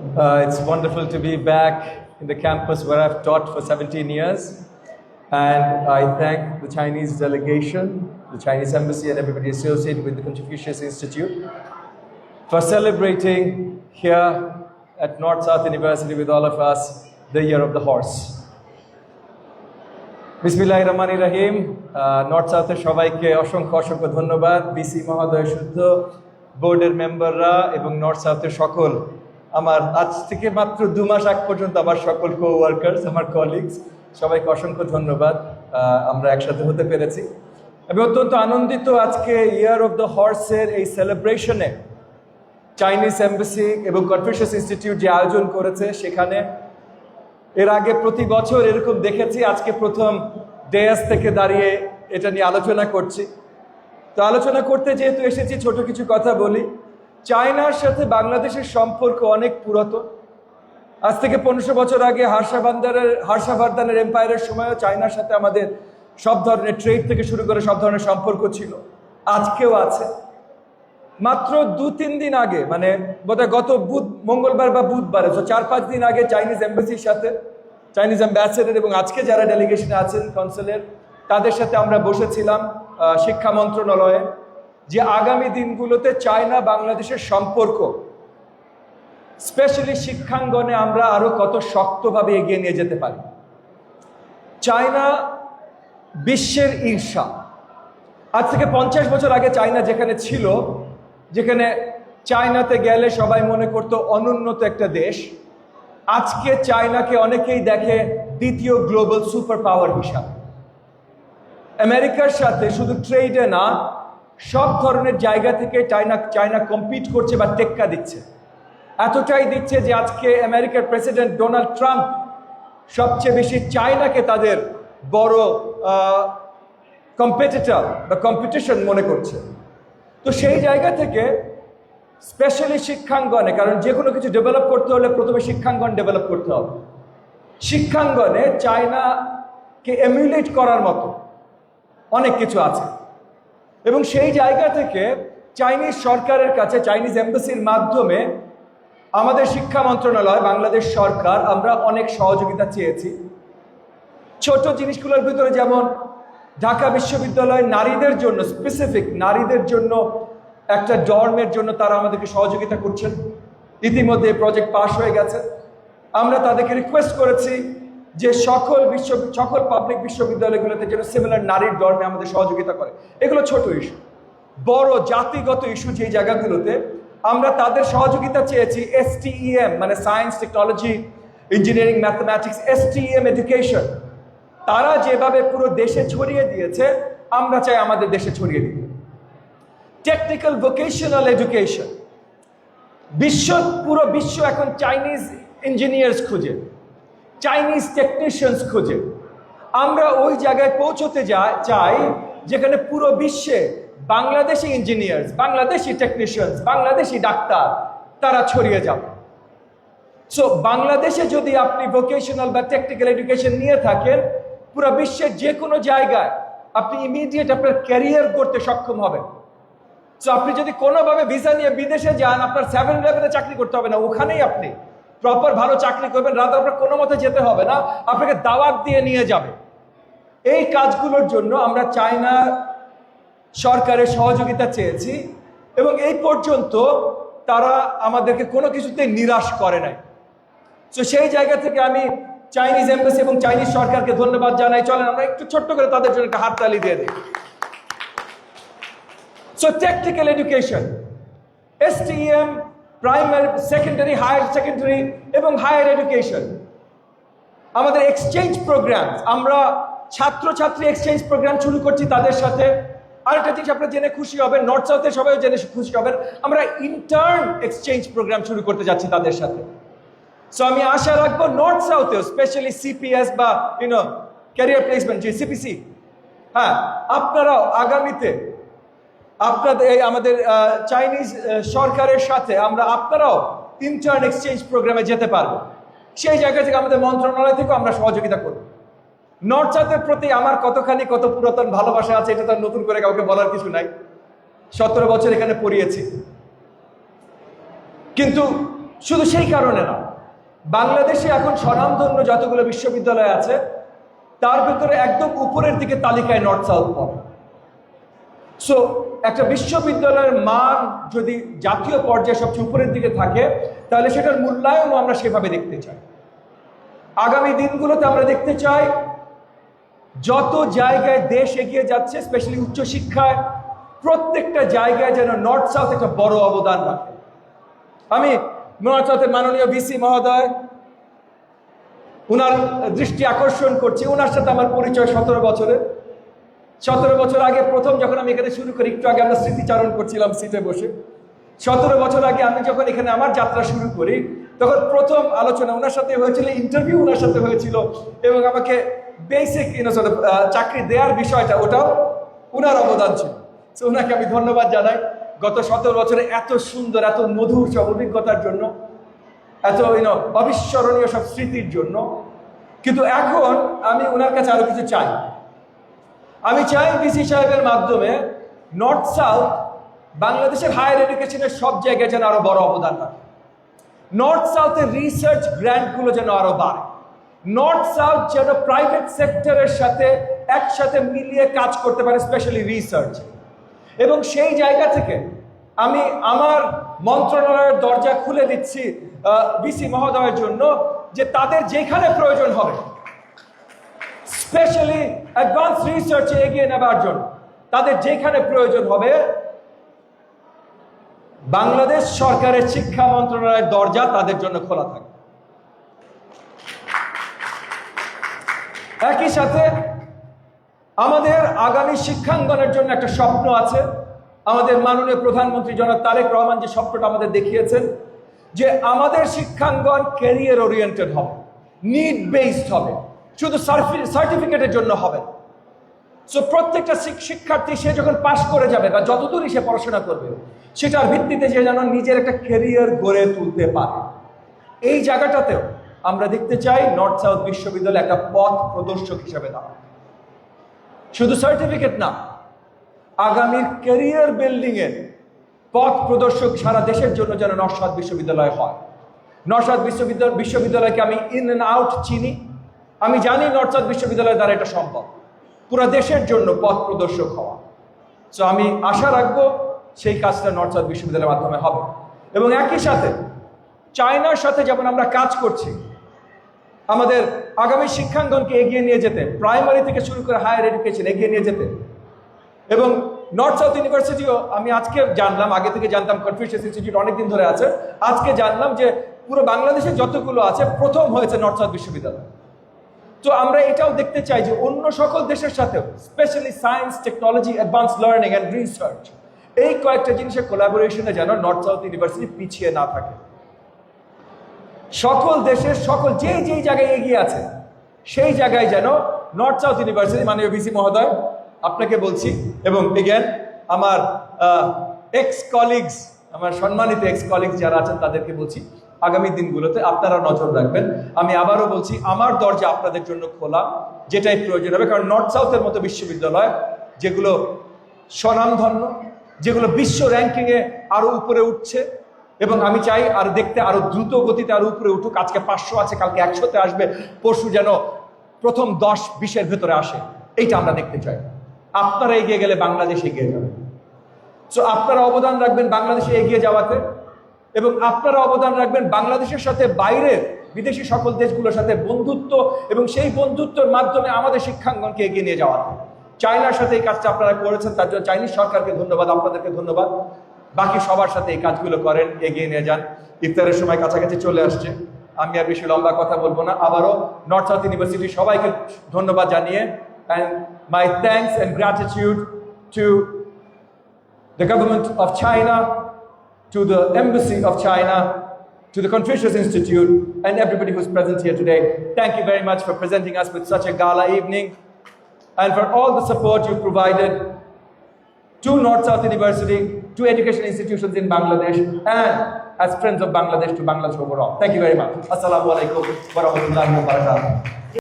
It's wonderful to be back in the campus where I've taught for 17 years. And I thank the Chinese delegation, the Chinese embassy, and everybody associated with the Confucius Institute for celebrating here at North-South University with all of us the Year of the Horse. বিসমিল্লাহির রহমানির রহিম। North সাউথের সবাইকে অসংখ্য অসংখ্য ধন্যবাদ। BC মহোদয় শুদ্ধ, বোর্ডের মেম্বাররা এবং নর্থ সাউথের সকল আমার আজ থেকে মাত্র 2 মাস আগ পর্যন্ত আমার সকল কো-ওয়ার্কার্স, আমার কলিগস, সবাইকে অসংখ্য ধন্যবাদ। আমরা একসাথে হতে পেরেছি। আমি অত্যন্ত আনন্দিত আজকে ইয়ার অফ দ্য হর্সের এই সেলিব্রেশনে চাইনিজ এম্বাসি এবং কনফুসিয়াস ইনস্টিটিউট যে আয়োজন করেছে সেখানে এর আগে প্রতি বছর এরকম দেখেছি, আজকে প্রথম ডেয়াস থেকে দাঁড়িয়ে এটা নিয়ে আলোচনা করছি। তো আলোচনা করতে যেহেতু এসেছি, ছোট কিছু কথা বলি। চায়নার সাথে বাংলাদেশের সম্পর্ক অনেক পুরাতন। আজ থেকে 1500 বছর আগে হর্ষবর্ধনের এম্পায়ারের সময়ও চায়নার সাথে আমাদের সব ধরনের ট্রেড থেকে শুরু করে সব ধরনের সম্পর্ক ছিল, আজকেও আছে। মাত্র 2-3 দিন আগে, মানে বোধহয় গত মঙ্গলবার বা বুধবারে, 4-5 দিন আগে চাইনিজ এম্বাসির সাথে, চাইনিজ অ্যাম্বাসেডর এবং আজকে যারা ডেলিগেশনে আছেন কনসুলের, তাদের সাথে আমরা বসেছিলাম শিক্ষা মন্ত্রণালয়ে, যে আগামী দিনগুলোতে চায়না বাংলাদেশের সম্পর্ক স্পেশালি শিক্ষাঙ্গনে আমরা আরো কত শক্তভাবে এগিয়ে নিয়ে যেতে পারি। চায়না বিশ্বের ঈর্ষা। আজ থেকে 50 বছর আগে চায়না যেখানে ছিল, যেখানে চায়নাতে গেলে সবাই মনে করতো অনুন্নত একটা দেশ, আজকে চায়নাকে অনেকেই দেখে দ্বিতীয় গ্লোবাল সুপার পাওয়ার হিসাবে। আমেরিকার সাথে শুধু ট্রেডে না, সব ধরনের জায়গা থেকে চায়না কম্পিট করছে বা টেক্কা দিচ্ছে। এতটাই দিচ্ছে যে আজকে আমেরিকার প্রেসিডেন্ট ডোনাল্ড ট্রাম্প সবচেয়ে বেশি চায়নাকে তাদের বড় কম্পিটিটর বা কম্পিটিশন মনে করছে। তো সেই জায়গা থেকে স্পেশালি শিক্ষাঙ্গনে, কারণ যে কোনো কিছু ডেভেলপ করতে হলে প্রথমে শিক্ষাঙ্গন ডেভেলপ করতে হবে, শিক্ষাঙ্গনে চায়নাকে এমিউলেট করার মতো অনেক কিছু আছে। এবং সেই জায়গা থেকে চাইনিজ সরকারের কাছে, চাইনিজ এম্বাসির মাধ্যমে আমাদের শিক্ষা মন্ত্রণালয়, বাংলাদেশ সরকার, আমরা অনেক সহযোগিতা চেয়েছি। ছোট জিনিসগুলোর ভিতরে যেমন ঢাকা বিশ্ববিদ্যালয় নারীদের জন্য, স্পেসিফিক নারীদের জন্য একটা ডর্মের জন্য তারা আমাদেরকে সহযোগিতা করছেন। ইতিমধ্যে এই প্রজেক্ট পাস হয়ে গেছে। আমরা তাদেরকে রিকোয়েস্ট করেছি যে সকল পাবলিক বিশ্ববিদ্যালয়গুলোতে যেন সিমিলার নারীর ডর্মে আমাদের সহযোগিতা করে। এগুলো ছোট ইস্যু। বড় জাতিগত ইস্যু যে জায়গাগুলোতে আমরা তাদের সহযোগিতা চেয়েছি, STEM মানে science, technology, engineering, mathematics, STEM education তারা যেভাবে পুরো দেশে ছড়িয়ে দিয়েছে, আমরা চাই আমাদের দেশে ছড়িয়ে দিতে। টেকনিক্যাল ভোকেশনাল এডুকেশন, পুরো বিশ্ব এখন চাইনিজ ইঞ্জিনিয়ার্স খুঁজে, চাইনিজ টেকনিশিয়ানস খুঁজে। আমরা ওই জায়গায় পৌঁছতে চাই যেখানে পুরো বিশ্বে Bangladeshi engineers, Bangladeshi technicians, Bangladeshi doctor তারা ছড়িয়ে যাবে। সো বাংলাদেশে যদি আপনি ভোকেশনাল বা টেকনিক্যাল এডুকেশন নিয়ে থাকেন, পুরো বিশ্বের যে কোনো জায়গায় আপনি ইমিডিয়েট আপনার ক্যারিয়ার করতে সক্ষম হবেন। সো আপনি যদি কোনোভাবে ভিসা নিয়ে বিদেশে যান, আপনার 7-11-এ চাকরি করতে হবে না, ওখানেই আপনি প্রপার ভালো চাকরি করবেন। রাত আপনার কোনো মতে যেতে হবে না, আপনাকে দাওয়াত দিয়ে নিয়ে যাবে। এই কাজগুলোর জন্য আমরা চায়না সরকারের সহযোগিতা চেয়েছি এবং এই পর্যন্ত তারা আমাদেরকে কোনো কিছুতে নিরাশ করে নাই। তো সেই জায়গা থেকে আমি চাইনিজ এম্বাসি এবং চাইনিজ সরকারকে ধন্যবাদ জানাই। চলেন আমরা একটু ছোট্ট করে তাদের জন্য একটা হাততালি দিয়ে দিই। So technical education, STEM, primary, secondary, higher secondary এবং হায়ার এডুকেশন, আমাদের এক্সচেঞ্জ প্রোগ্রাম, আমরা ছাত্রছাত্রী এক্সচেঞ্জ প্রোগ্রাম শুরু করছি তাদের সাথে। আরেকটা জিনিস আপনারা জেনে খুশি হবেন, নর্থ সাউথের সবাই জেনে খুশি হবেন, আমরা ইন্টার্ন এক্সচেঞ্জ প্রোগ্রাম শুরু করতে যাচ্ছি তাদের সাথে। সো আমি আশা রাখবো নর্থ সাউথেও, স্পেশালি CPS বা ক্যারিয়ার প্লেসমেন্ট, যে CPC, হ্যাঁ, আপনারাও আগামীতে আপনাদের আমাদের চাইনিজ সরকারের সাথে আপনারাও ইন্টার্ন এক্সচেঞ্জ প্রোগ্রামে যেতে পারবো। সেই জায়গা থেকে আমাদের মন্ত্রণালয় থেকে আমরা সহযোগিতা করব। নর্থ সাউথের প্রতি আমার কত পুরাতন ভালোবাসা আছে, এটা তো নতুন করে কাউকে বলার কিছু নাই। 17 বছর এখানে পড়িয়েছি, কিন্তু শুধু সেই কারণে না, বাংলাদেশে এখন স্বনামধন্য যতগুলো বিশ্ববিদ্যালয় আছে তার ভিতরে একদম উপরের দিকে তালিকায় নর্থ সাউথ পড়ে। সো একটা বিশ্ববিদ্যালয়ের মান যদি জাতীয় পর্যায়ে সবচেয়ে উপরের দিকে থাকে, তাহলে সেটার মূল্যায়নও আমরা সেভাবে দেখতে চাই। আগামী দিনগুলোতে আমরা দেখতে চাই যত জায়গায় দেশ এগিয়ে যাচ্ছে, স্পেশালি উচ্চশিক্ষায়, প্রত্যেকটা জায়গায় যেন নর্থ সাউথ একটা বড় অবদান রাখে। আমি নর্থ সাউথের মাননীয় ভিসি মহোদয়, উনার দৃষ্টি আকর্ষণ করছি। ওনার সাথে আমার পরিচয় 17 বছরের। 17 বছর আগে প্রথম যখন আমি এখানে শুরু করি, একটু আগে আমরা স্মৃতিচারণ করছিলাম সিটে বসে, 17 বছর আগে আমি যখন এখানে আমার যাত্রা শুরু করি, তখন প্রথম আলোচনা ওনার সাথে হয়েছিল, ইন্টারভিউ ওনার সাথে হয়েছিল, এবং আমাকে বেসিক চাকরি দেওয়ার বিষয়টা, ওটাও ওনার অবদান ছিল। তো ওনাকে আমি ধন্যবাদ জানাই গত 17 বছরে এত সুন্দর, এত মধুর সব অভিজ্ঞতার জন্য, এত অবিস্মরণীয় সব স্মৃতির জন্য। কিন্তু এখন আমি ওনার কাছে আরো কিছু চাই। আমি চাই ভিসি সাহেবের মাধ্যমে নর্থ সাউথ বাংলাদেশের হায়ার এডুকেশনের সব জায়গায় যেন আরো বড় অবদান রাখে। নর্থ সাউথের রিসার্চ গ্র্যান্টগুলো যেন আরো বাড়ে। নর্থ সাউথ যেন প্রাইভেট সেক্টরের সাথে একসাথে মিলিয়ে কাজ করতে পারে, স্পেশালি রিসার্চ। এবং সেই জায়গা থেকে আমি আমার মন্ত্রণালয়ের দরজা খুলে দিচ্ছি ভিসি মহোদয়ের জন্য, যে তাদের যেখানে প্রয়োজন হবে, স্পেশালি অ্যাডভান্স রিসার্চে এগিয়ে নেবার জন্য তাদের যেখানে প্রয়োজন হবে, বাংলাদেশ সরকারের শিক্ষা মন্ত্রণালয়ের দরজা তাদের জন্য খোলা থাকবে। একই সাথে আমাদের আগামী শিক্ষাঙ্গনের জন্য একটা স্বপ্ন আছে। আমাদের মাননীয় প্রধানমন্ত্রী জনাব তারেক রহমান যে স্বপ্নটা আমাদের দেখিয়েছেন, যে আমাদের শিক্ষাঙ্গন ক্যারিয়ার ওরিয়েন্টেড হবে, নিড বেসড হবে, শুধু সার্টিফিকেটের জন্য হবে। সো প্রত্যেকটা শিক্ষার্থী সে যখন পাশ করে যাবে বা যতদূরই সে পড়াশোনা করবে, সেটার ভিত্তিতে সে যেন নিজের একটা ক্যারিয়ার গড়ে তুলতে পারে। এই জায়গাটাতেও আমরা দেখতে চাই নর্থ সাউথ বিশ্ববিদ্যালয় একটা পথ প্রদর্শক হিসেবে দাঁড়ায়। শুধু সার্টিফিকেট না, আগামীর ক্যারিয়ার বিল্ডিং এর পথ প্রদর্শক সারা দেশের জন্য যেন নর্থ সাউথ বিশ্ববিদ্যালয় হয়। নর্থ সাউথ বিশ্ববিদ্যালয়কে আমি ইন অ্যান্ড আউট চিনি। আমি জানি নর্থ সাউথ বিশ্ববিদ্যালয়ের দ্বারা এটা সম্ভব, পুরো দেশের জন্য পথ প্রদর্শক হওয়া। সো আমি আশা রাখবো সেই কাজটা নর্থ সাউথ বিশ্ববিদ্যালয়ের মাধ্যমে হবে। এবং একই সাথে চায়নার সাথে যেমন আমরা কাজ করছি, আমাদের আগামী শিক্ষাঙ্গনকে এগিয়ে নিয়ে যেতে, প্রাইমারি থেকে শুরু করে হায়ার এডুকেশন এগিয়ে নিয়ে যেতে। এবং নর্থ সাউথ ইউনিভার্সিটিও আমি আজকে জানলাম, আগে থেকে জানতাম কনফুসিয়াস ইনস্টিটিউট অনেকদিন ধরে আছে, আজকে জানলাম যে পুরো বাংলাদেশে যতগুলো আছে প্রথম হয়েছে নর্থ সাউথ বিশ্ববিদ্যালয়। তো আমরা এটাও দেখতে চাই যে অন্য সকল দেশের সাথেও, specially science, technology, advance learning and research, এই কয়েকটা জিনিসের কোলাবোরেশনে যেন নর্থ সাউথ ইউনিভার্সিটি পিছিয়ে না থাকে। সকল দেশের সকল যেই জায়গায় এগিয়ে আছে, সেই জায়গায় যেন নর্থ সাউথ ইউনিভার্সিটি, মাননীয় ভিসি মহোদয় আপনাকে বলছি, এবং এগেন আমার এক্স কলিগস, আমার সম্মানিত এক্স কলিগস যারা আছেন তাদেরকে বলছি, আগামী দিনগুলোতে আপনারা নজর রাখবেন। আমি আবারও বলছি, আমার দরজা আপনাদের জন্য খোলা, যেটাই প্রয়োজন হবে। কারণ নর্থ সাউথের মতো বিশ্ববিদ্যালয় যেগুলো স্বনামধন্য, যেগুলো বিশ্ব র্যাঙ্কিংয়ে আরো উপরে উঠছে, এবং আমি চাই আর দেখতে আরো দ্রুত গতিতে আরো উপরে উঠুক। আজকে 500 আছে, কালকে 100-তে আসবে, পরশু যেন প্রথম 10-20-এর ভেতরে আসে, এইটা আমরা দেখতে চাই। আপনারা এগিয়ে গেলে বাংলাদেশ এগিয়ে যাবে। সো আপনারা অবদান রাখবেন বাংলাদেশে এগিয়ে যাওয়াতে, এবং আপনারা অবদান রাখবেন বাংলাদেশের সাথে বাইরের বিদেশি সকল দেশগুলোর সাথে বন্ধুত্ব, এবং সেই বন্ধুত্বের মাধ্যমে আমাদের শিক্ষাঙ্গনকে এগিয়ে নিয়ে যাওয়াতে। চায়নার সাথে এই কাজটা আপনারা করেছেন, তার জন্য চাইনিজ সরকারকে ধন্যবাদ, আপনাদেরকে ধন্যবাদ। বাকি সবার সাথে এই কাজগুলো করেন, এগিয়ে নিয়ে যান। ইফতারের সময় কাছাকাছি চলে আসছে, আমি আর বেশি লম্বা কথা বলবো না। আবারও নর্থ সাউথ ইউনিভার্সিটি সবাইকে ধন্যবাদ জানিয়ে, and my thanks and gratitude to the government of China, to the embassy of China, to the Confucius Institute, and everybody who's present here today. Thank you very much for presenting us with such a gala evening, and for all the support you provided to North South University, to education institutions in Bangladesh, and as friends of Bangladesh, to Bangladesh overall. Thank you very much. Assalamu alaikum wa rahmatullahi wa barakatuh.